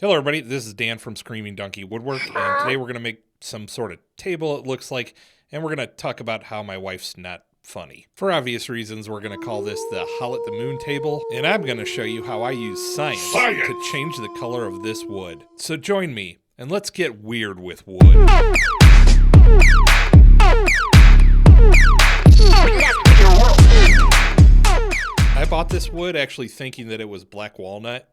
Hello everybody, this is Dan from Screaming Donkey Woodwork, and today we're going to make some sort of table, it looks like, and we're going to talk about how my wife's not funny. For obvious reasons, we're going to call this the Howl at the Moon table, and I'm going to show you how I use science to change the color of this wood. So join me, and let's get weird with wood. I bought this wood actually thinking that it was black walnut.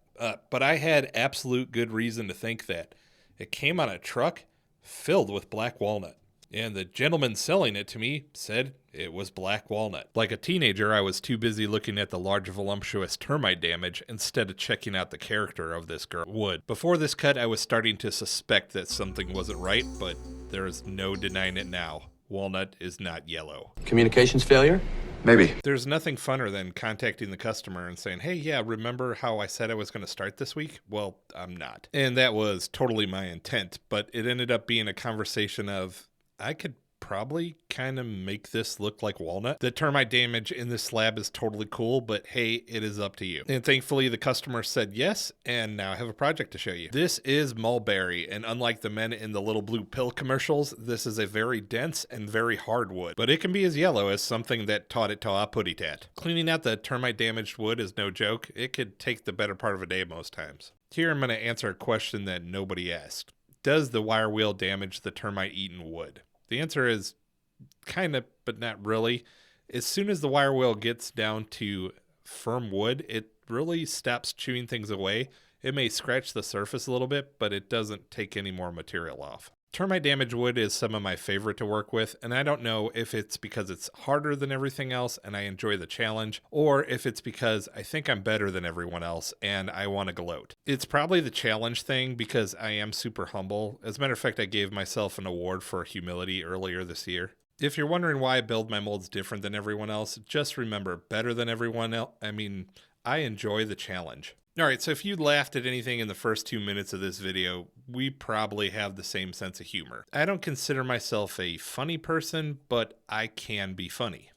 But I had absolute good reason to think that. It came on a truck filled with black walnut, and the gentleman selling it to me said it was black walnut. Like a teenager, I was too busy looking at the large voluptuous termite damage instead of checking out the character of this girl wood. Before this cut, I was starting to suspect that something wasn't right, but there is no denying it now. Walnut is not yellow. Communications failure? Maybe. There's nothing funner than contacting the customer and saying, hey, yeah, remember how I said I was going to start this week? Well, I'm not. And that was totally my intent, but it ended up being a conversation of, I could probably kind of make this look like walnut. The termite damage in this slab is totally cool, but hey, it is up to you. And thankfully the customer said yes, and now I have a project to show you. This is mulberry, and unlike the men in the little blue pill commercials, this is a very dense and very hard wood, but it can be as yellow as something that taught it to a putty tat. Cleaning out the termite damaged wood is no joke. It could take the better part of a day most times. Here I'm going to answer a question that nobody asked. Does the wire wheel damage the termite eaten wood? The answer is kind of, but not really. As soon as the wire wheel gets down to firm wood, it really stops chewing things away. It may scratch the surface a little bit, but it doesn't take any more material off. Termite damaged wood is some of my favorite to work with, and I don't know if it's because it's harder than everything else and I enjoy the challenge, or if it's because I think I'm better than everyone else and I want to gloat. It's probably the challenge thing because I am super humble. As a matter of fact, I gave myself an award for humility earlier this year. If you're wondering why I build my molds different than everyone else, just remember, better than everyone else, I enjoy the challenge. Alright, so if you laughed at anything in the first 2 minutes of this video, we probably have the same sense of humor. I don't consider myself a funny person, but I can be funny.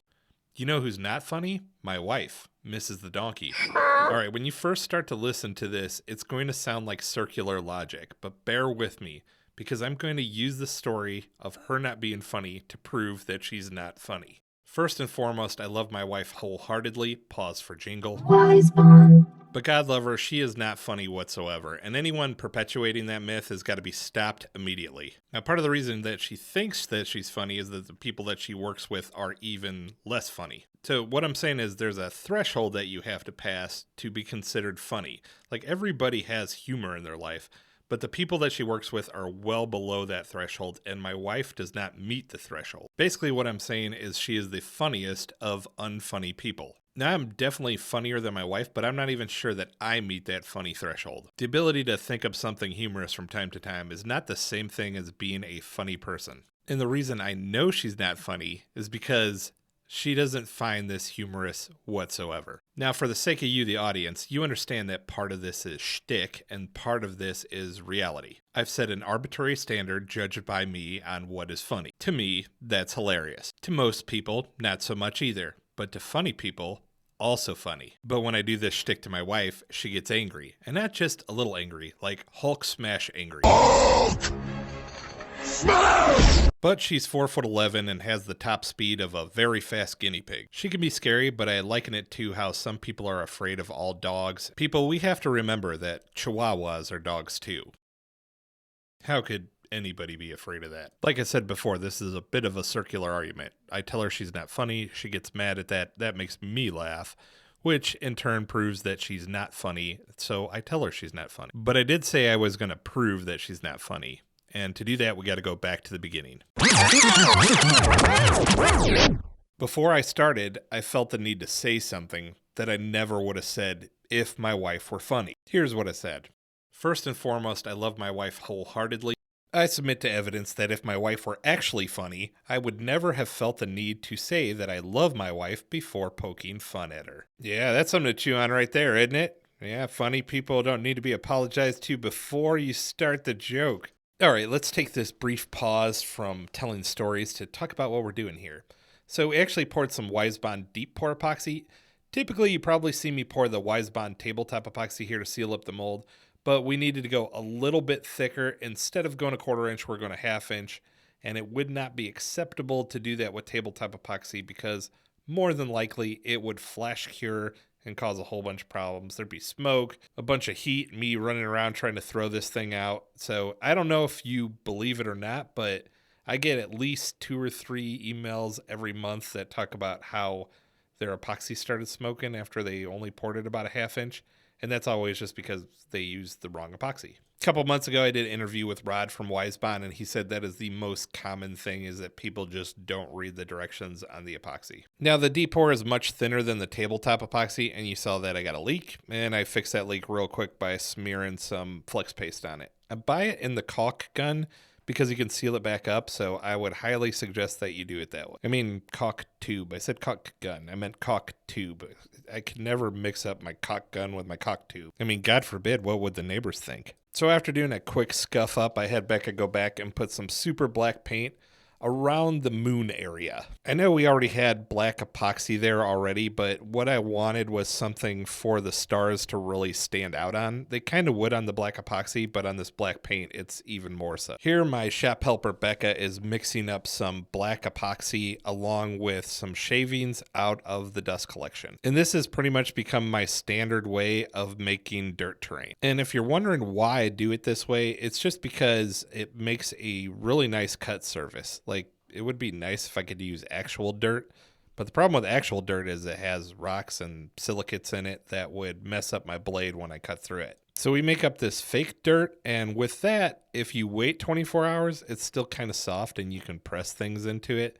You know who's not funny? My wife, Mrs. the Donkey. Alright, when you first start to listen to this, it's going to sound like circular logic, but bear with me, because I'm going to use the story of her not being funny to prove that she's not funny. First and foremost, I love my wife wholeheartedly. Pause for jingle. Wise bond. But God love her, she is not funny whatsoever, and anyone perpetuating that myth has got to be stopped immediately. Now, part of the reason that she thinks that she's funny is that the people that she works with are even less funny. So what I'm saying is there's a threshold that you have to pass to be considered funny. Like, everybody has humor in their life, but the people that she works with are well below that threshold, and my wife does not meet the threshold. Basically, what I'm saying is she is the funniest of unfunny people. Now, I'm definitely funnier than my wife, but I'm not even sure that I meet that funny threshold. The ability to think up something humorous from time to time is not the same thing as being a funny person. And the reason I know she's not funny is because she doesn't find this humorous whatsoever. Now, for the sake of you, the audience, you understand that part of this is shtick and part of this is reality. I've set an arbitrary standard judged by me on what is funny. To me, that's hilarious. To most people, not so much either. But to funny people, also funny. But when I do this shtick to my wife, she gets angry. And not just a little angry, like Hulk smash angry. Hulk! Smash! But she's 4'11" and has the top speed of a very fast guinea pig. She can be scary, but I liken it to how some people are afraid of all dogs. People, we have to remember that Chihuahuas are dogs too. How could anybody be afraid of that? Like I said before, this is a bit of a circular argument. I tell her she's not funny, she gets mad at that, that makes me laugh, which in turn proves that she's not funny, so I tell her she's not funny. But I did say I was going to prove that she's not funny, and to do that we got to go back to the beginning. Before I started, I felt the need to say something that I never would have said if my wife were funny. Here's what I said. First and foremost, I love my wife wholeheartedly. I submit to evidence that if my wife were actually funny, I would never have felt the need to say that I love my wife before poking fun at her. Yeah, that's something to chew on right there, isn't it? Yeah, funny people don't need to be apologized to before you start the joke. All right, let's take this brief pause from telling stories to talk about what we're doing here. So we actually poured some Wisebond deep pour epoxy. Typically, you probably see me pour the Wisebond tabletop epoxy here to seal up the mold, but we needed to go a little bit thicker. Instead of going a 1/4 inch, we're going a 1/2 inch, and it would not be acceptable to do that with tabletop epoxy because more than likely it would flash cure and cause a whole bunch of problems. There'd be smoke, a bunch of heat, me running around trying to throw this thing out. So I don't know if you believe it or not, but I get at least 2 or 3 emails every month that talk about how their epoxy started smoking after they only poured it about a 1/2 inch. And that's always just because they used the wrong epoxy. A couple months ago, I did an interview with Rod from Wisebond, and he said that is the most common thing is that people just don't read the directions on the epoxy. Now, the D-pour is much thinner than the tabletop epoxy, and you saw that I got a leak, and I fixed that leak real quick by smearing some Flex paste on it. I buy it in the caulk gun because you can seal it back up, so I would highly suggest that you do it that way. I mean caulk tube. I said caulk gun. I meant caulk tube. I could never mix up my caulk gun with my caulk tube. I mean, God forbid, what would the neighbors think? So after doing a quick scuff up, I had Becca go back and put some super black paint around the moon area. I know we already had black epoxy there already, but what I wanted was something for the stars to really stand out on. They kind of would on the black epoxy, but on this black paint, it's even more so. Here, my shop helper Becca is mixing up some black epoxy along with some shavings out of the dust collection. And this has pretty much become my standard way of making dirt terrain. And if you're wondering why I do it this way, it's just because it makes a really nice cut surface. Like, it would be nice if I could use actual dirt, but the problem with actual dirt is it has rocks and silicates in it that would mess up my blade when I cut through it. So we make up this fake dirt, and with that, if you wait 24 hours, it's still kind of soft and you can press things into it.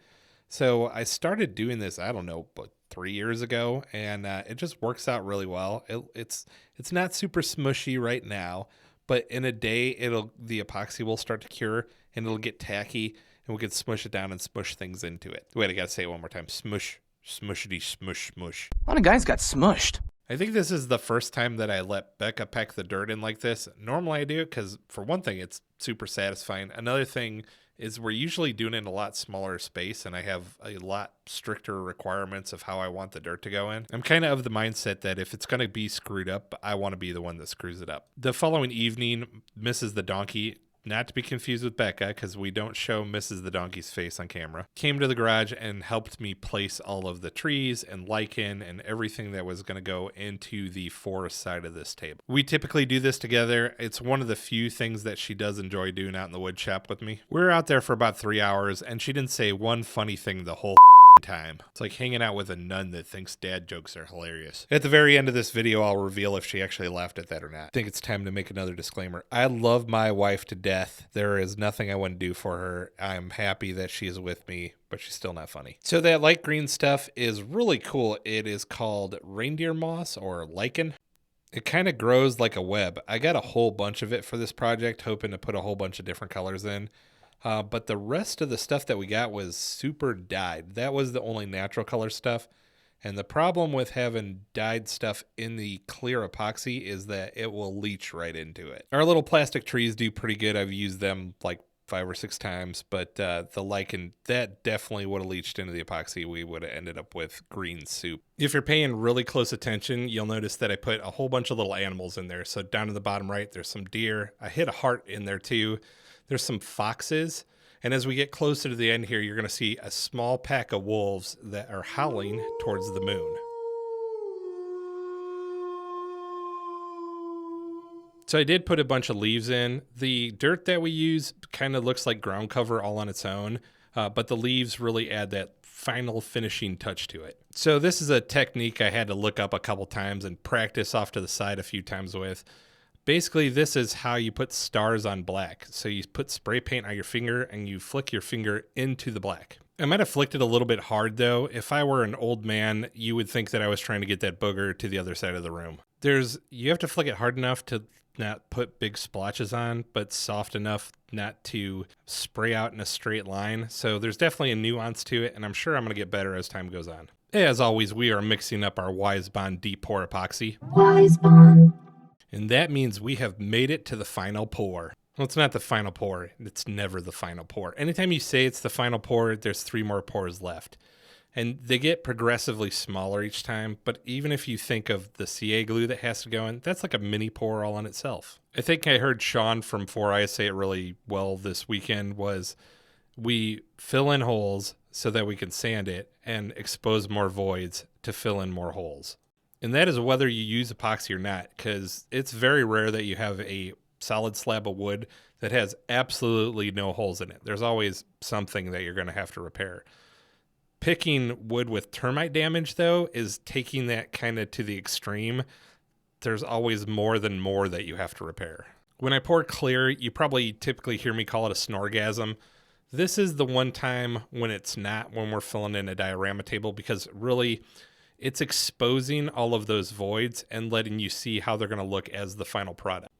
So I started doing this, I don't know, but 3 years ago, and it just works out really well. It's not super smushy right now, but in a day, the epoxy will start to cure and it'll get tacky, and we can smush it down and smush things into it. Wait, I gotta say it one more time. Smush, smushity, smush, smush. A lot of guys got smushed. I think this is the first time that I let Becca pack the dirt in like this. Normally I do it because, for one thing, it's super satisfying. Another thing is we're usually doing it in a lot smaller space, and I have a lot stricter requirements of how I want the dirt to go in. I'm kind of the mindset that if it's going to be screwed up, I want to be the one that screws it up. The following evening, Mrs. the Donkey, not to be confused with Becca because we don't show Mrs. the Donkey's face on camera, came to the garage and helped me place all of the trees and lichen and everything that was going to go into the forest side of this table. We typically do this together. It's one of the few things that she does enjoy doing out in the wood shop with me. We were out there for about 3 hours and she didn't say one funny thing the whole time. It's like hanging out with a nun that thinks dad jokes are hilarious. At the very end of this video, I'll reveal if she actually laughed at that or not. I think it's time to make another disclaimer. I love my wife to death. There is nothing I wouldn't do for her. I'm happy that she is with me, but she's still not funny. So that light green stuff is really cool. It is called reindeer moss or lichen. It kind of grows like a web. I got a whole bunch of it for this project, hoping to put a whole bunch of different colors in. But the rest of the stuff that we got was super dyed. That was the only natural color stuff. And the problem with having dyed stuff in the clear epoxy is that it will leach right into it. Our little plastic trees do pretty good. I've used them like 5 or 6 times, but the lichen, that definitely would have leached into the epoxy. We would have ended up with green soup. If you're paying really close attention, you'll notice that I put a whole bunch of little animals in there. So down to the bottom right, there's some deer. I hit a heart in there too. There's some foxes, and as we get closer to the end here, you're going to see a small pack of wolves that are howling towards the moon. So I did put a bunch of leaves in. The dirt that we use kind of looks like ground cover all on its own, but the leaves really add that final finishing touch to it. So this is a technique I had to look up a couple times and practice off to the side a few times with. Basically, this is how you put stars on black. So you put spray paint on your finger and you flick your finger into the black. I might have flicked it a little bit hard though. If I were an old man, you would think that I was trying to get that booger to the other side of the room. You have to flick it hard enough to not put big splotches on, but soft enough not to spray out in a straight line. So there's definitely a nuance to it, and I'm sure I'm going to get better as time goes on. As always, we are mixing up our Wisebond Deep Pour Epoxy. Wisebond. And that means we have made it to the final pour. Well, it's not the final pour. It's never the final pour. Anytime you say it's the final pour, there's 3 more pours left. And they get progressively smaller each time, but even if you think of the CA glue that has to go in, that's like a mini pour all on itself. I think I heard Sean from 4i say it really well this weekend was we fill in holes so that we can sand it and expose more voids to fill in more holes. And that is whether you use epoxy or not, because it's very rare that you have a solid slab of wood that has absolutely no holes in it. There's always something that you're going to have to repair. Picking wood with termite damage, though, is taking that kind of to the extreme. There's always more than more that you have to repair. When I pour clear, you probably typically hear me call it a snorgasm. This is the one time when it's not, when we're filling in a diorama table, because really it's exposing all of those voids and letting you see how they're going to look as the final product.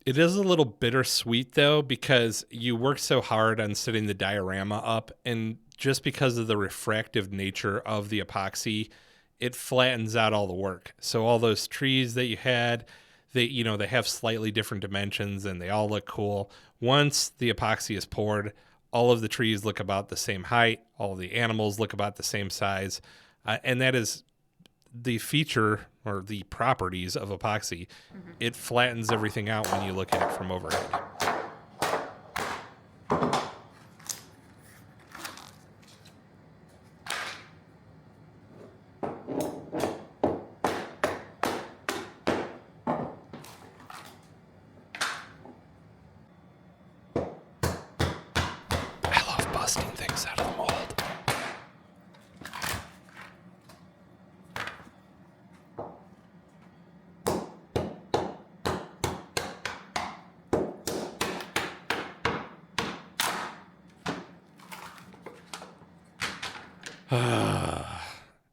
It is a little bittersweet, though, because you work so hard on setting the diorama up, and just because of the refractive nature of the epoxy, it flattens out all the work. So all those trees that you had, they have slightly different dimensions and they all look cool. Once the epoxy is poured, all of the trees look about the same height. All of the animals look about the same size. And that is the feature or the properties of epoxy. It flattens everything out when you look at it from overhead. Busting things out of the mold.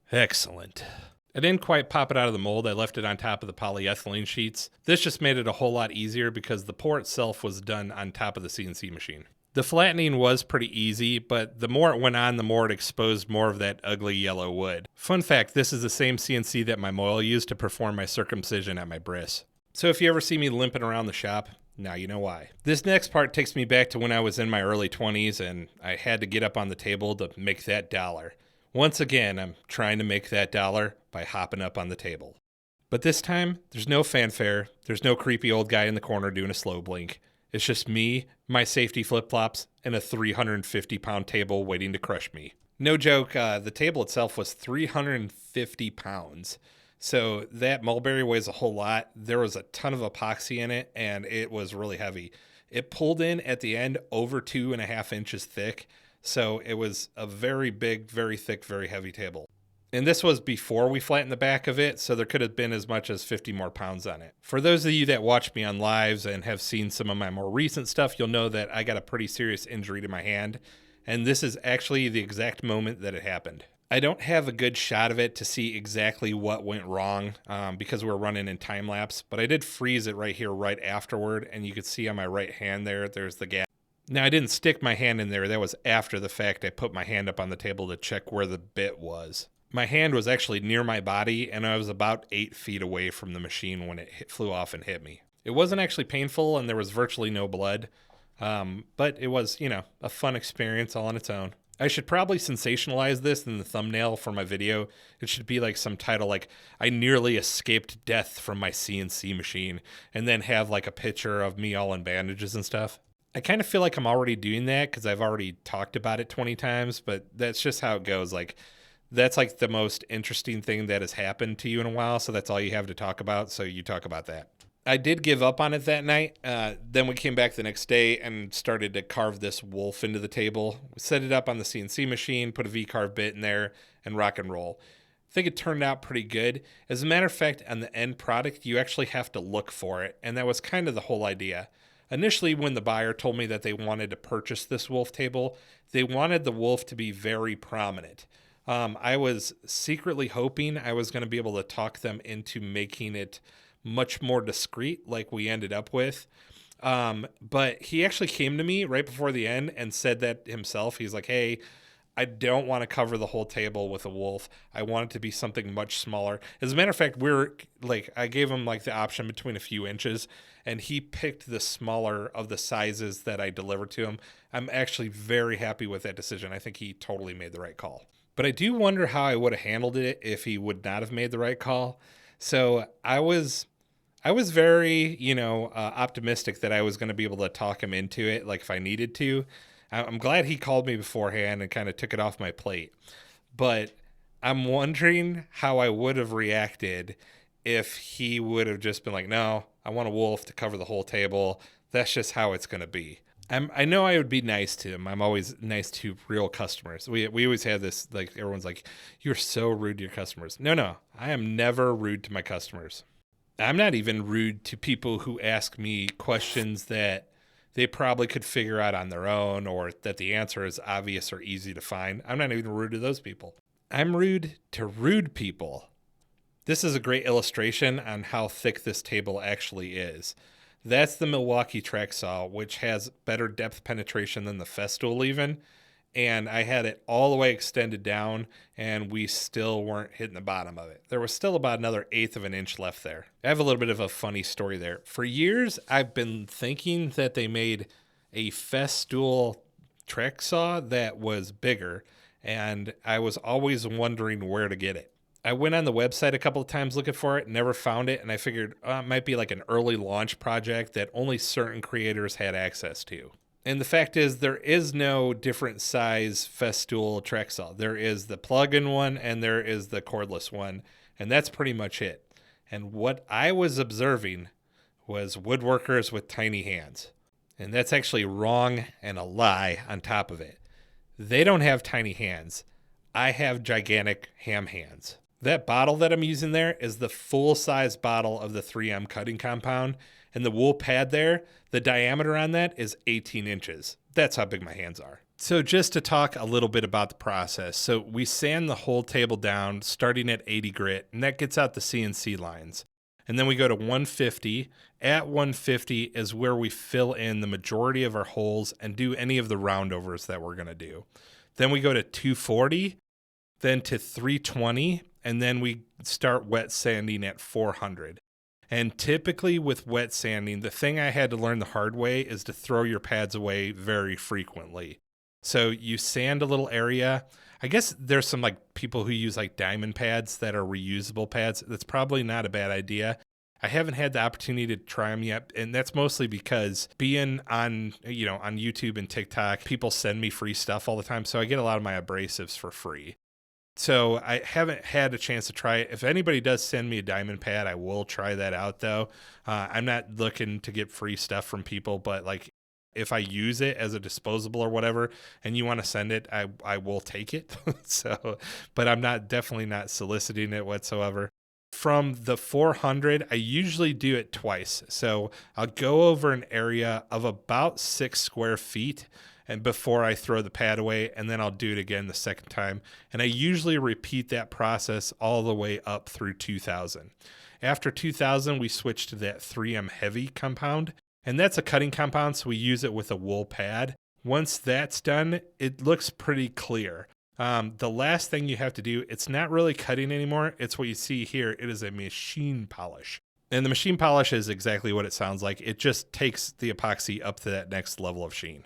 Excellent. I didn't quite pop it out of the mold. I left it on top of the polyethylene sheets. This just made it a whole lot easier because the pour itself was done on top of the CNC machine. The flattening was pretty easy, but the more it went on, the more it exposed more of that ugly yellow wood. Fun fact, this is the same CNC that my moil used to perform my circumcision at my bris. So if you ever see me limping around the shop, now you know why. This next part takes me back to when I was in my early 20s and I had to get up on the table to make that dollar. Once again, I'm trying to make that dollar by hopping up on the table. But this time, there's no fanfare, there's no creepy old guy in the corner doing a slow blink. It's just me, my safety flip-flops, and a 350-pound table waiting to crush me. No joke, the table itself was 350 pounds. So that mulberry weighs a whole lot. There was a ton of epoxy in it, and it was really heavy. It pulled in at the end over 2.5 inches thick. So it was a very big, very thick, very heavy table. And this was before we flattened the back of it, so there could have been as much as 50 more pounds on it. For those of you that watch me on lives and have seen some of my more recent stuff, you'll know that I got a pretty serious injury to my hand, and this is actually the exact moment that it happened. I don't have a good shot of it to see exactly what went wrong because we're running in time lapse, but I did freeze it right here right afterward, and you could see on my right hand there's the gap. Now, I didn't stick my hand in there. That was after the fact. I put my hand up on the table to check where the bit was. My hand was actually near my body, and I was about 8 feet away from the machine when it flew off and hit me. It wasn't actually painful, and there was virtually no blood, but it was, a fun experience all on its own. I should probably sensationalize this in the thumbnail for my video. It should be like some title like, I nearly escaped death from my CNC machine, and then have like a picture of me all in bandages and stuff. I kind of feel like I'm already doing that because I've already talked about it 20 times, but that's just how it goes. Like, that's like the most interesting thing that has happened to you in a while, so that's all you have to talk about, so you talk about that. I did give up on it that night. Then we came back the next day and started to carve this wolf into the table. We set it up on the CNC machine, put a V-carve bit in there, and rock and roll. I think it turned out pretty good. As a matter of fact, on the end product, you actually have to look for it, and that was kind of the whole idea. Initially, when the buyer told me that they wanted to purchase this wolf table, they wanted the wolf to be very prominent. I was secretly hoping I was going to be able to talk them into making it much more discreet like we ended up with. But he actually came to me right before the end and said that himself. He's like, hey, I don't want to cover the whole table with a wolf. I want it to be something much smaller. As a matter of fact, I gave him like the option between a few inches, and he picked the smaller of the sizes that I delivered to him. I'm actually very happy with that decision. I think he totally made the right call. But I do wonder how I would have handled it if he would not have made the right call. So I was very, optimistic that I was going to be able to talk him into it, like if I needed to. I'm glad he called me beforehand and kind of took it off my plate. But I'm wondering how I would have reacted if he would have just been like, no, I want a wolf to cover the whole table. That's just how it's going to be. I know I would be nice to him. I'm always nice to real customers. We always have this, like, everyone's like, you're so rude to your customers. No, I am never rude to my customers. I'm not even rude to people who ask me questions that they probably could figure out on their own, or that the answer is obvious or easy to find. I'm not even rude to those people. I'm rude to rude people. This is a great illustration on how thick this table actually is. That's the Milwaukee track saw, which has better depth penetration than the Festool even. And I had it all the way extended down, and we still weren't hitting the bottom of it. There was still about another eighth of an inch left there. I have a little bit of a funny story there. For years, I've been thinking that they made a Festool track saw that was bigger, and I was always wondering where to get it. I went on the website a couple of times looking for it, never found it, and I figured it might be like an early launch project that only certain creators had access to. And the fact is, there is no different size Festool track saw. There is the plug-in one and there is the cordless one, and that's pretty much it. And what I was observing was woodworkers with tiny hands. And that's actually wrong and a lie on top of it. They don't have tiny hands. I have gigantic ham hands. That bottle that I'm using there is the full-size bottle of the 3M cutting compound, and the wool pad there, the diameter on that is 18 inches. That's how big my hands are. So just to talk a little bit about the process. So we sand the whole table down starting at 80 grit, and that gets out the CNC lines. And then we go to 150. At 150 is where we fill in the majority of our holes and do any of the roundovers that we're going to do. Then we go to 240, then to 320, and then we start wet sanding at 400. And typically with wet sanding, the thing I had to learn the hard way is to throw your pads away very frequently. So you sand a little area. I guess there's some like people who use like diamond pads that are reusable pads. That's probably not a bad idea. I haven't had the opportunity to try them yet, and that's mostly because being on YouTube and TikTok, people send me free stuff all the time, so I get a lot of my abrasives for free. So I haven't had a chance to try it. If anybody does send me a diamond pad, I will try that out, though. I'm not looking to get free stuff from people, but like if I use it as a disposable or whatever, and you want to send it, I will take it. But I'm definitely not soliciting it whatsoever. From the 400, I usually do it twice. So I'll go over an area of about 6 square feet and before I throw the pad away, and then I'll do it again the second time. And I usually repeat that process all the way up through 2000. After 2000, we switch to that 3M heavy compound, and that's a cutting compound, so we use it with a wool pad. Once that's done, it looks pretty clear. The last thing you have to do, it's not really cutting anymore. It's what you see here. It is a machine polish. And the machine polish is exactly what it sounds like. It just takes the epoxy up to that next level of sheen.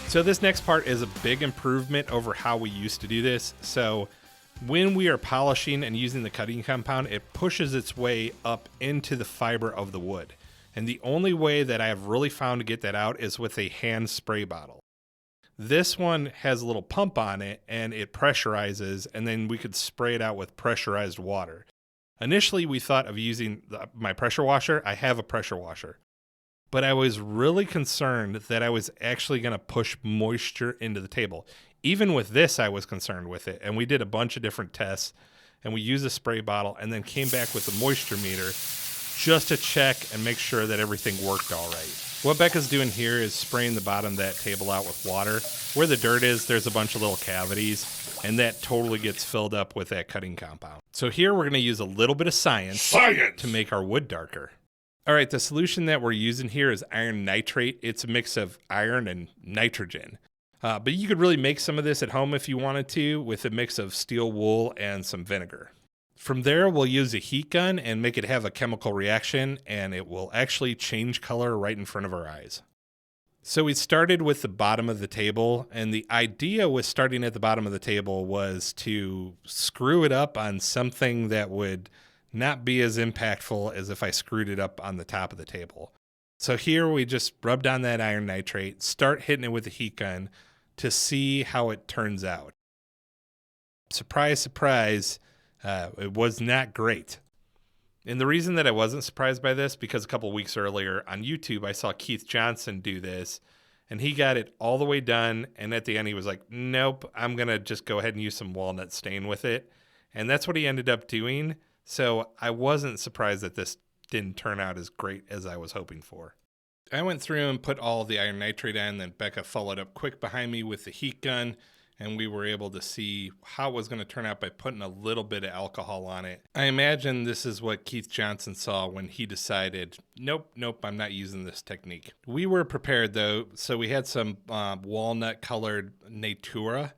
So this next part is a big improvement over how we used to do this. So when we are polishing and using the cutting compound, it pushes its way up into the fiber of the wood. And the only way that I have really found to get that out is with a hand spray bottle. This one has a little pump on it and it pressurizes, and then we could spray it out with pressurized water. Initially, we thought of using my pressure washer. I have a pressure washer. But I was really concerned that I was actually going to push moisture into the table. Even with this, I was concerned with it. And we did a bunch of different tests, and we used a spray bottle and then came back with a moisture meter just to check and make sure that everything worked all right. What Becca's doing here is spraying the bottom of that table out with water. Where the dirt is, there's a bunch of little cavities, and that totally gets filled up with that cutting compound. So here we're going to use a little bit of science to make our wood darker. All right, the solution that we're using here is iron nitrate. It's a mix of iron and nitrogen. But you could really make some of this at home if you wanted to with a mix of steel wool and some vinegar. From there, we'll use a heat gun and make it have a chemical reaction, and it will actually change color right in front of our eyes. So we started with the bottom of the table, and the idea with starting at the bottom of the table was to screw it up on something that would not be as impactful as if I screwed it up on the top of the table. So here we just rubbed on that iron nitrate, start hitting it with a heat gun to see how it turns out. Surprise, surprise. It was not great. And the reason that I wasn't surprised by this, because a couple weeks earlier on YouTube, I saw Keith Johnson do this, and he got it all the way done. And at the end, he was like, nope, I'm going to just go ahead and use some walnut stain with it. And that's what he ended up doing. So I wasn't surprised that this didn't turn out as great as I was hoping for. I went through and put all the iron nitrate on, then Becca followed up quick behind me with the heat gun. And we were able to see how it was going to turn out by putting a little bit of alcohol on it. I imagine this is what Keith Johnson saw when he decided, nope, I'm not using this technique. We were prepared though, so we had some walnut colored Natura,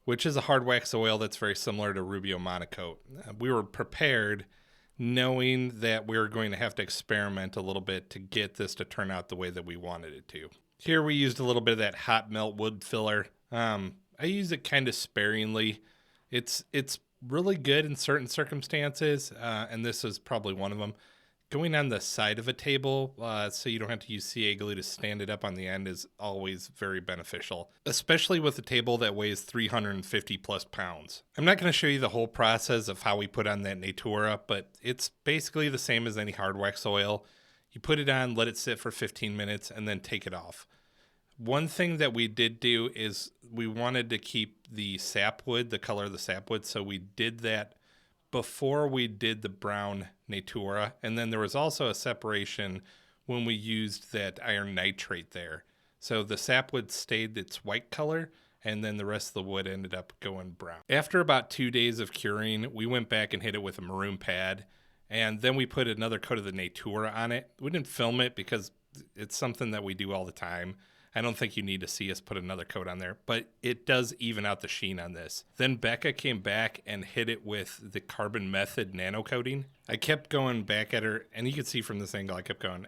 which is a hard wax oil that's very similar to Rubio Monocoat. We were prepared knowing that we were going to have to experiment a little bit to get this to turn out the way that we wanted it to. Here we used a little bit of that hot melt wood filler. I use it kind of sparingly. It's really good in certain circumstances, and this is probably one of them. Going on the side of a table so you don't have to use CA glue to stand it up on the end is always very beneficial, especially with a table that weighs 350 plus pounds. I'm not going to show you the whole process of how we put on that Natura, but it's basically the same as any hard wax oil. You put it on, let it sit for 15 minutes, and then take it off. One thing that we did do is we wanted to keep the sapwood, the color of the sapwood, so we did that before we did the brown Natura. And then there was also a separation when we used that iron nitrate there. So the sapwood stayed its white color, and then the rest of the wood ended up going brown. After about 2 days of curing, we went back and hit it with a maroon pad, and then we put another coat of the Natura on it. We didn't film it because it's something that we do all the time. I don't think you need to see us put another coat on there, but it does even out the sheen on this. Then Becca came back and hit it with the Carbon Method nano coating. I kept going back at her, and you can see from this angle, I kept going,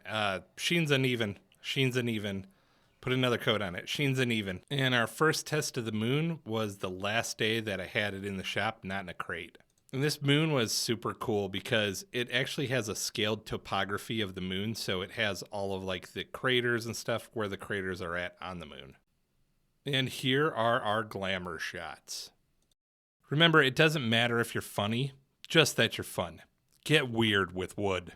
sheen's uneven, put another coat on it, sheen's uneven. And our first test of the moon was the last day that I had it in the shop, not in a crate. And this moon was super cool because it actually has a scaled topography of the moon. So it has all of like the craters and stuff where the craters are at on the moon. And here are our glamour shots. Remember, it doesn't matter if you're funny, just that you're fun. Get weird with wood.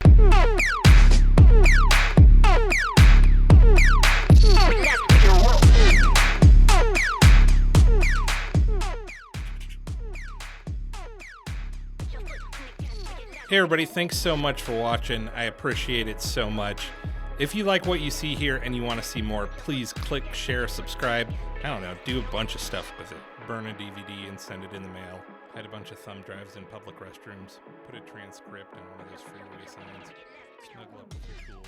Hey everybody, thanks so much for watching. I appreciate it so much. If you like what you see here and you want to see more, please click, share, subscribe. I don't know, do a bunch of stuff with it. Burn a DVD and send it in the mail. Hide a bunch of thumb drives in public restrooms. Put a transcript on one of those freeway signs. Snuggle up with your tools.